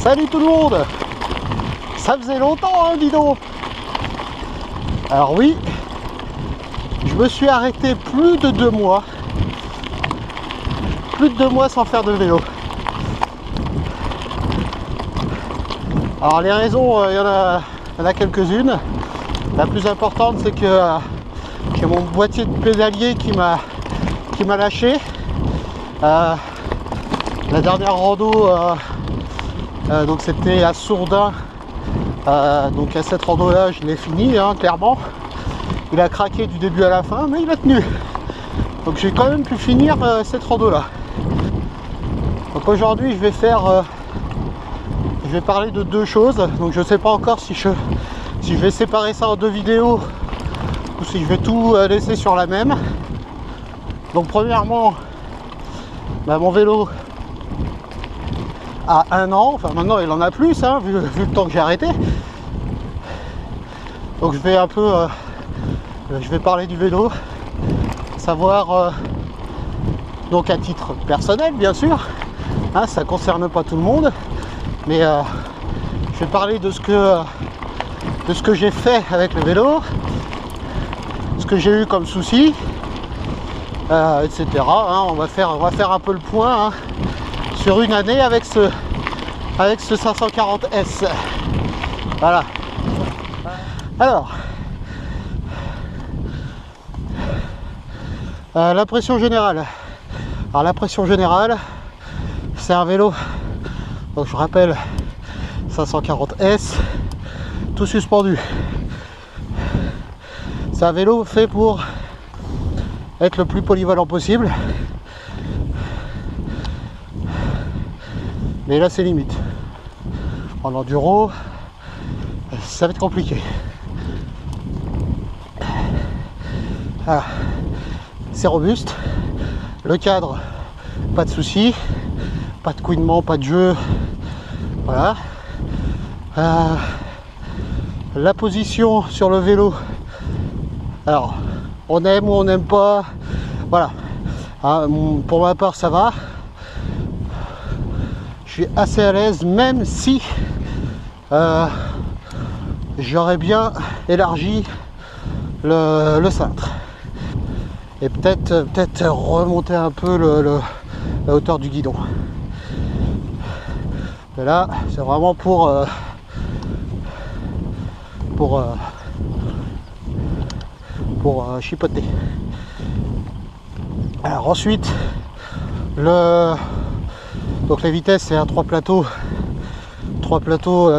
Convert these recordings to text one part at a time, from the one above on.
Salut tout le monde. Ça faisait longtemps, hein, dis donc. Alors oui, je me suis arrêté plus de 2 mois. Plus de 2 mois sans faire de vélo. Alors les raisons, il y en a quelques-unes. La plus importante, c'est que j'ai mon boîtier de pédalier qui m'a lâché. La dernière rando, donc c'était à Sourdin. Donc à cette rando là je l'ai fini, hein, clairement. Il a craqué du début à la fin, mais il a tenu. Donc j'ai quand même pu finir cette rando là. Donc aujourd'hui je vais parler de 2 choses. Donc je sais pas encore si je vais séparer ça en 2 vidéos ou si je vais tout laisser sur la même. Donc premièrement, mon vélo a 1 an, enfin maintenant il en a plus, hein, vu le temps que j'ai arrêté. Donc je vais un peu je vais parler du vélo, savoir donc à titre personnel bien sûr, hein, ça concerne pas tout le monde, mais je vais parler de ce que j'ai fait avec le vélo, ce que j'ai eu comme souci, etc. hein. On va faire un peu le point, hein, sur une année avec ce 540S. Voilà. Alors, l'impression générale. Alors l'impression générale, c'est un vélo, donc je rappelle, 540S, tout suspendu. C'est un vélo fait pour être le plus polyvalent possible. Mais là c'est limite. En enduro, ça va être compliqué. Voilà. C'est robuste. Le cadre, pas de souci. Pas de couinement, pas de jeu. Voilà. La position sur le vélo. Alors, on aime ou on n'aime pas. Voilà. Hein, pour ma part, ça va. Je suis assez à l'aise, même si j'aurais bien élargi le cintre. Et peut-être remonter un peu la hauteur du guidon. Et là, c'est vraiment pour chipoter. Alors ensuite, donc la vitesse c'est un 3 plateaux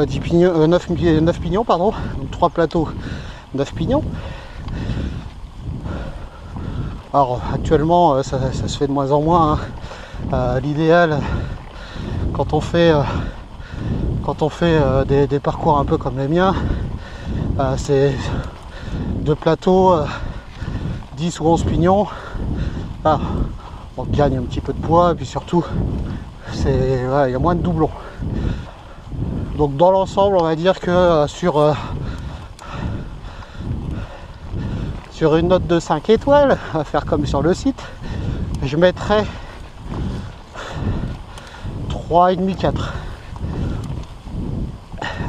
10 pignons, 9 pignons pardon, donc 3 plateaux 9 pignons. Alors actuellement ça se fait de moins en moins, hein. L'idéal quand on fait des parcours un peu comme les miens, c'est 2 plateaux 10 ou 11 pignons. Ah, on gagne un petit peu de poids et puis surtout il y a moins de doublons. Donc dans l'ensemble on va dire que sur une note de 5 étoiles, à faire comme sur le site, je mettrais 3,5, 4.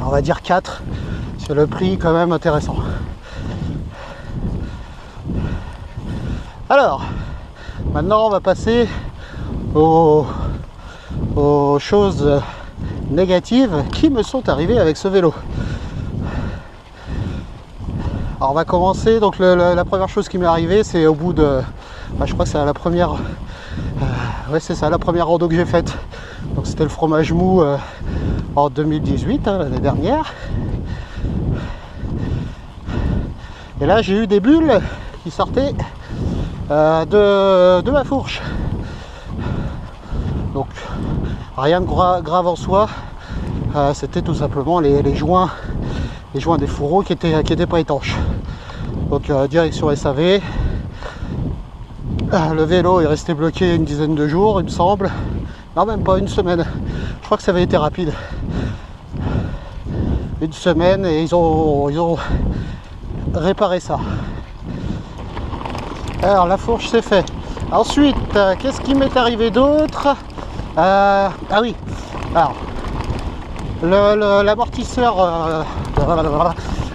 On va dire 4, c'est le prix quand même intéressant. Alors, maintenant on va passer aux choses négatives qui me sont arrivées avec ce vélo. Alors on va commencer, donc la première chose qui m'est arrivée, c'est au bout de, je crois que c'est la première, ouais c'est ça, la première rando que j'ai faite. Donc c'était le fromage mou en 2018, hein, l'année dernière. Et là j'ai eu des bulles qui sortaient de ma fourche. Donc rien de grave en soi, c'était tout simplement les joints des fourreaux qui étaient pas étanches. Donc direction SAV. Le vélo est resté bloqué une dizaine de jours, il me semble. Non, même pas, une semaine. Je crois que ça avait été rapide. Une semaine et ils ont réparé ça. Alors la fourche c'est fait. Ensuite, qu'est-ce qui m'est arrivé d'autre? Ah oui, alors l'amortisseur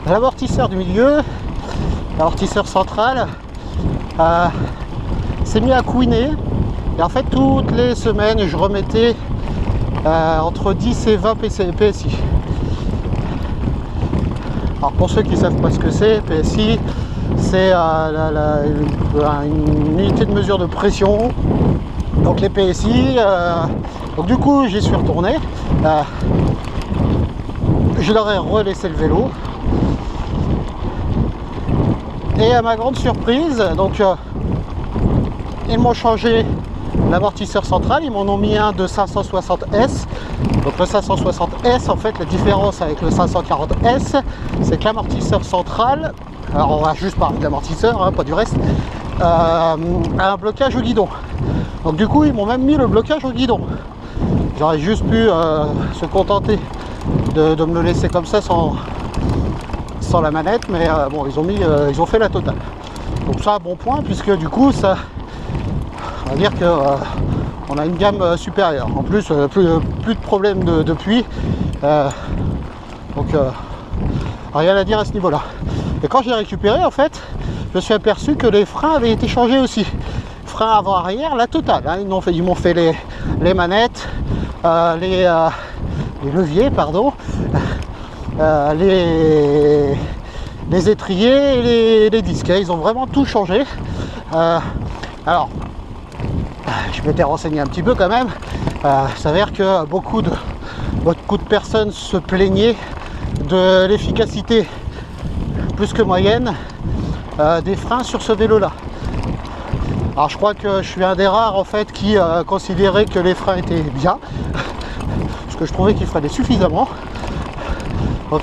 l'amortisseur du milieu, l'amortisseur central s'est mis à couiner. Et en fait, toutes les semaines, je remettais entre 10 et 20 PSI. Alors pour ceux qui ne savent pas ce que c'est, PSI, c'est une unité de mesure de pression. Donc les PSI, donc du coup j'y suis retourné. Je leur ai relaissé le vélo. Et à ma grande surprise, donc ils m'ont changé l'amortisseur central, ils m'en ont mis un de 560S. Donc le 560S, en fait, la différence avec le 540S, c'est que l'amortisseur central, alors on va juste parler de l'amortisseur, hein, pas du reste, a un blocage au guidon. Donc du coup, ils m'ont même mis le blocage au guidon. J'aurais juste pu se contenter de me le laisser comme ça sans la manette, mais bon, ils ont fait la totale. Donc ça, bon point, puisque du coup, ça, on va dire que on a une gamme supérieure. En plus, plus de problèmes de puits. Donc rien à dire à ce niveau-là. Et quand j'ai récupéré, en fait, je me suis aperçu que les freins avaient été changés aussi. Freins avant-arrière, la totale. Hein. Ils m'ont fait les manettes, les leviers, pardon, les étriers et les disques. Ils ont vraiment tout changé. Alors, je m'étais renseigné un petit peu quand même. Il s'avère que beaucoup de personnes se plaignaient de l'efficacité plus que moyenne des freins sur ce vélo-là. Alors je crois que je suis un des rares en fait qui considérait que les freins étaient bien, parce que je trouvais qu'ils freinaient suffisamment. Donc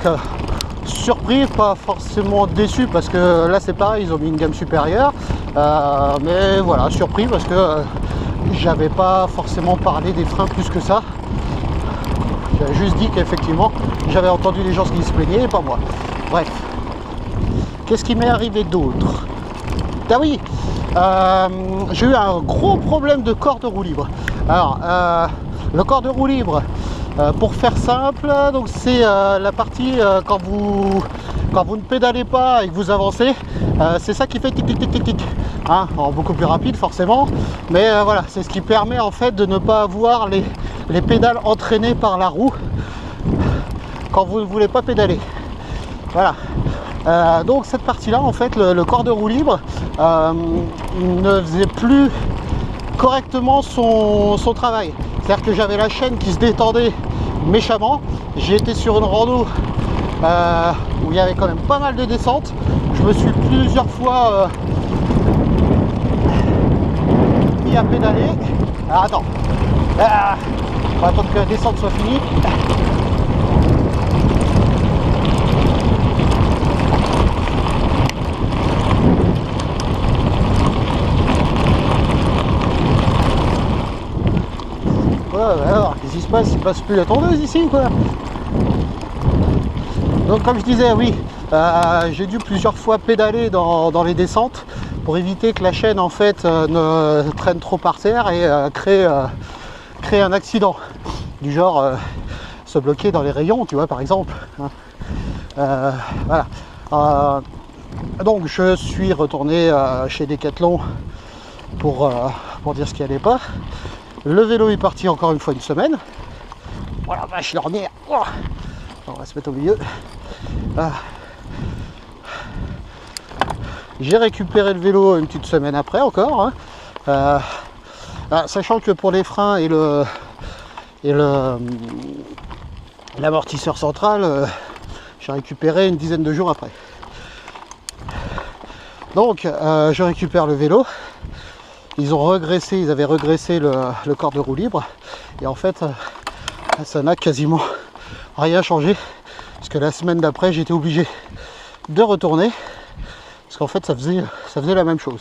surpris, pas forcément déçu, parce que là c'est pareil, ils ont mis une gamme supérieure, mais voilà, surpris parce que j'avais pas forcément parlé des freins plus que ça. J'avais juste dit qu'effectivement j'avais entendu les gens qui se plaignaient et pas moi. Bref, qu'est-ce qui m'est arrivé d'autre? Ah oui, j'ai eu un gros problème de corde de roue libre. Alors le corps de roue libre, pour faire simple, donc c'est la partie quand vous ne pédalez pas et que vous avancez, c'est ça qui fait tic tic tic tic tic, hein, alors beaucoup plus rapide forcément, mais voilà, c'est ce qui permet en fait de ne pas avoir les pédales entraînées par la roue quand vous ne voulez pas pédaler. Voilà. Donc cette partie là en fait, le corps de roue libre ne faisait plus correctement son travail. C'est-à-dire que j'avais la chaîne qui se détendait méchamment. J'ai été sur une rando où il y avait quand même pas mal de descentes. Je me suis plusieurs fois mis à pédaler. Alors attends, on va attendre que la descente soit finie. Alors, qu'est-ce qui se passe? Il passe plus la tondeuse ici, quoi. Donc, comme je disais, oui, j'ai dû plusieurs fois pédaler dans les descentes pour éviter que la chaîne, en fait, ne traîne trop par terre et crée un accident. Du genre, se bloquer dans les rayons, tu vois, par exemple. Voilà. Donc, je suis retourné chez Decathlon pour dire ce qui allait pas. Le vélo est parti encore une fois une semaine. Voilà, vache, l'ornière. Oh, on va se mettre au milieu. J'ai récupéré le vélo une petite semaine après encore. Hein. Sachant que pour les freins et l'amortisseur central, j'ai récupéré une dizaine de jours après. Donc, je récupère le vélo. Ils avaient regraissé le corps de roue libre, et en fait ça n'a quasiment rien changé, parce que la semaine d'après j'étais obligé de retourner, parce qu'en fait ça faisait la même chose.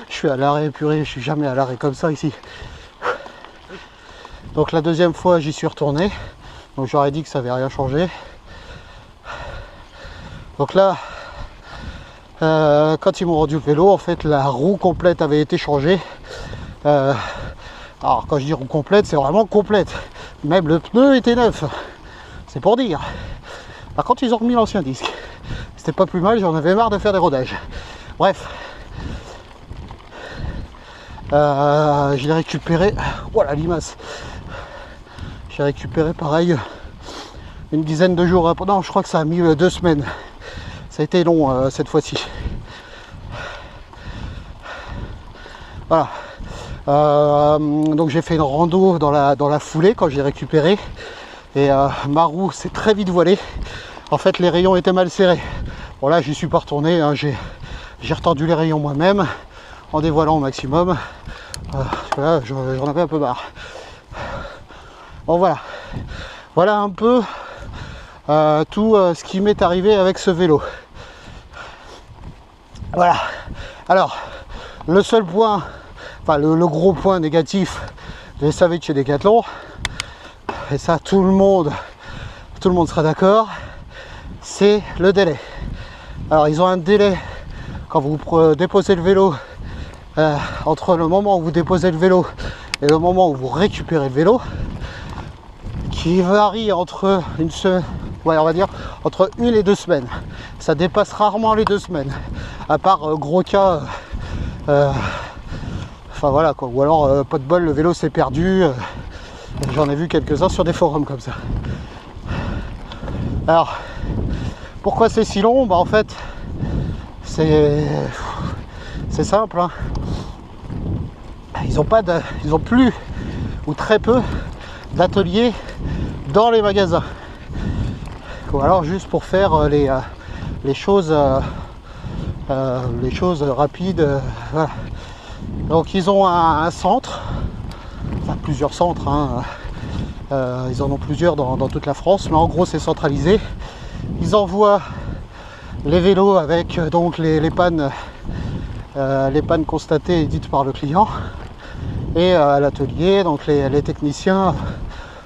Je suis à l'arrêt, purée, je suis jamais à l'arrêt comme ça ici. Donc la deuxième fois j'y suis retourné, donc j'aurais dit que ça n'avait rien changé. Donc là, quand ils m'ont rendu le vélo, en fait la roue complète avait été changée. Alors quand je dis roue complète, c'est vraiment complète. Même le pneu était neuf, c'est pour dire. Par contre, ils ont remis l'ancien disque. C'était pas plus mal, j'en avais marre de faire des rodages. Bref. Je l'ai récupéré. Voilà, limace. J'ai récupéré pareil une dizaine de jours après. Non, je crois que ça a mis 2 semaines. Ça a été long cette fois-ci. Voilà. Donc j'ai fait une rando dans la foulée quand j'ai récupéré. Et ma roue s'est très vite voilée. En fait, les rayons étaient mal serrés. Bon, là, j'y suis pas retourné. Hein. J'ai retendu les rayons moi-même en dévoilant au maximum. Parce que là, j'en avais un peu marre. Bon, voilà. Voilà un peu tout ce qui m'est arrivé avec ce vélo. Voilà. Alors, le seul point, enfin le gros point négatif des SAV de chez Decathlon, et ça tout le monde sera d'accord, c'est le délai. Alors ils ont un délai quand vous déposez le vélo, entre le moment où vous déposez le vélo et le moment où vous récupérez le vélo, qui varie entre une semaine, ouais, on va dire entre 1 et 2 semaines. Ça dépasse rarement les 2 semaines, à part gros cas, enfin voilà quoi, ou alors pas de bol, le vélo s'est perdu. J'en ai vu quelques-uns sur des forums comme ça. Alors, pourquoi c'est si long? Bah en fait, c'est simple. Hein. Ils ont plus ou très peu d'ateliers dans les magasins. Ou alors juste pour faire les choses rapides. Voilà. Donc ils ont un centre. Enfin, plusieurs centres, hein. Ils en ont plusieurs dans toute la France, mais en gros c'est centralisé. Ils envoient les vélos avec donc les pannes constatées et dites par le client, et à l'atelier donc les techniciens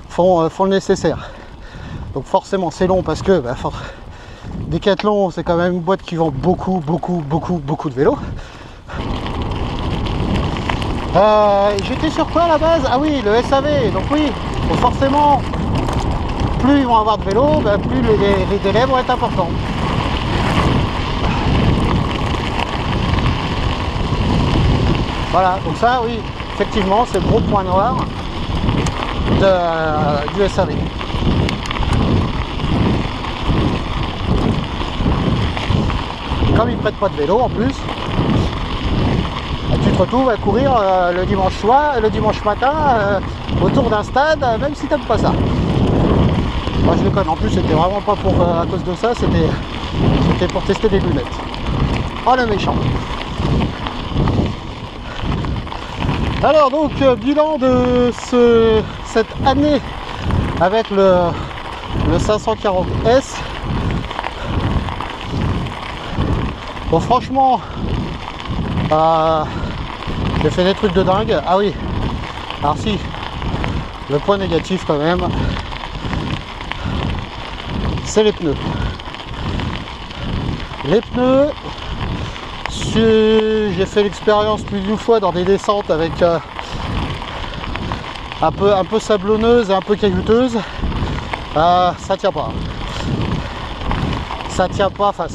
font le nécessaire. Donc forcément c'est long parce que Decathlon c'est quand même une boîte qui vend beaucoup de vélos. J'étais sur quoi à la base? Ah oui, le SAV. Donc oui, donc forcément, plus ils vont avoir de vélos, plus les délais vont être importants. Voilà, donc ça oui, effectivement, c'est le gros point noir du SAV. Comme ils ne prêtent pas de vélo en plus, tu te retrouves à courir le dimanche matin autour d'un stade, même si t'aimes pas ça. Moi je déconne, en plus c'était vraiment pas à cause de ça, c'était pour tester des lunettes. Oh le méchant. Alors donc bilan de cette année avec le 540S. Bon franchement, j'ai fait des trucs de dingue. Ah oui, alors si, le point négatif quand même, c'est les pneus. Les pneus, j'ai fait l'expérience plus d'une fois dans des descentes avec un peu sablonneuse et un peu caillouteuse. Ça tient pas. Ça tient pas, enfin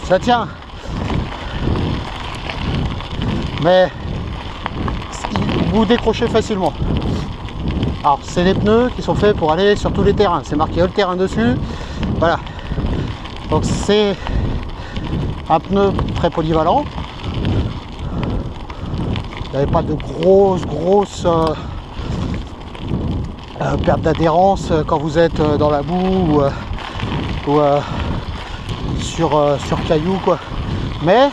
ça tient. Mais vous décrochez facilement. Alors c'est des pneus qui sont faits pour aller sur tous les terrains, c'est marqué all terrain dessus, voilà. Donc c'est un pneu très polyvalent. Il n'y avait pas de grosse perte d'adhérence quand vous êtes dans la boue ou sur cailloux quoi. Mais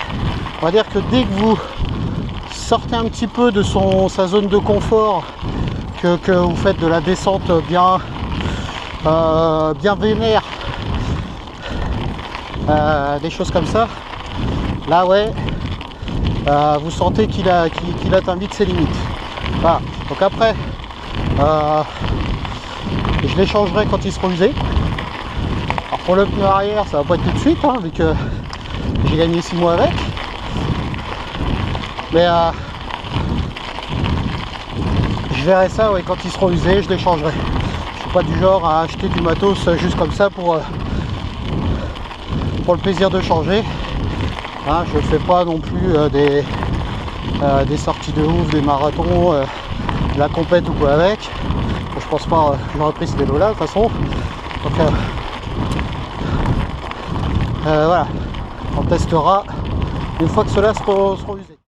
on va dire que dès que vous sortez un petit peu de sa zone de confort, que vous faites de la descente bien vénère, des choses comme ça, là ouais, vous sentez qu'il atteint vite ses limites. Voilà. Donc après, je les changerai quand ils seront usés. Alors pour le pneu arrière, ça va pas être tout de suite, hein, vu que j'ai gagné 6 mois avec. Mais je verrai ça, ouais, quand ils seront usés, je les changerai. suis pas du genre à acheter du matos juste comme ça pour le plaisir de changer. Hein, je fais pas non plus des sorties de ouf, des marathons, de la compète ou quoi avec. Je pense pas que j'aurais pris ce vélo là de toute façon. Donc voilà, on testera une fois que ceux-là seront usés.